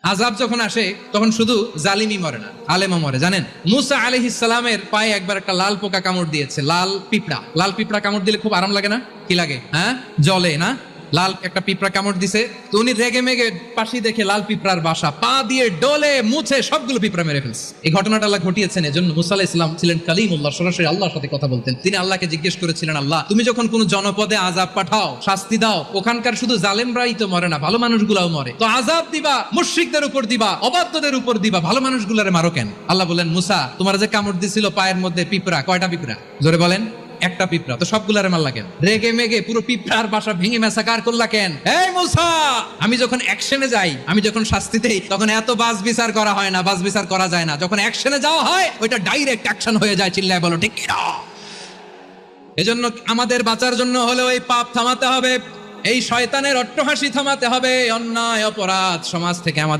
আযাব যখন আসে তখন শুধু জালিমই মরে না, আলেমও মরে। জানেন, মুসা আলাইহিস সালামের পায়ে একবার একটা লাল পোকা কামড় দিয়েছে। লাল পিঁপড়া কামড় দিলে খুব আরাম লাগে না? কি লাগে? হ্যাঁ, জ্বলে না? লাল একটা পিঁপড়া কামড় দিছে, তো উনি রেগে মেগে পাশি দেখে লাল পিঁপড়ার বাসা, পা দিয়ে ডলে মুছে সবগুলো পিঁপড়া মেরে ফেলছে। এই ঘটনাটা আল্লাহ ঘটিয়েছেন। এজন্য মুসা আলাইহিস সালাম ছিলেন কালিমুল্লাহ, সরাসরি আল্লাহর সাথে কথা বলতেন। তিনি আল্লাহকে জিজ্ঞেস করেছিলেন, আল্লাহ তুমি যখন কোন জনপদে আযাব পাঠাও, শাস্তি দাও, ওখানকার শুধু জালেমরাই তো মরে না, ভালো মানুষগুলাও মরে, তো আযাব দিবা মুশরিকদের উপর দিবা, অবাধ্যদের উপর দিবা, ভালো মানুষগুলারে মারো কেন? আল্লাহ বলেন, মুসা তোমার যে কামড় দিছিল পায়ের মধ্যে পিঁপড়া, কয়টা পিঁপড়া? জোরে বলেন। একটা পিঁপড়া, তো সবগুলারে মারলা কেন? রেগে মেগে পুরো পিঁপড়ার বাসা ভেঙে মেসাকার করলা কেন? এই মুসা, আমি যখন অ্যাকশনে যাই, আমি যখন শাস্তি দেই, তখন এত বাস বিচার করা হয় না, বাস বিচার করা যায় না। যখন অ্যাকশনে যাওয়া হয়, ওইটা ডাইরেক্ট অ্যাকশন হয়ে যায়। চিল্লায় বলো ঠিক কিনা? এজন্য আমাদের বাঁচার জন্য হলে ওই পাপ থামাতে হবে, এই শয়তানের অট্টহাসি থামাতে হবে, অন্যায় অপরাধ সমাজ থেকে আমাদের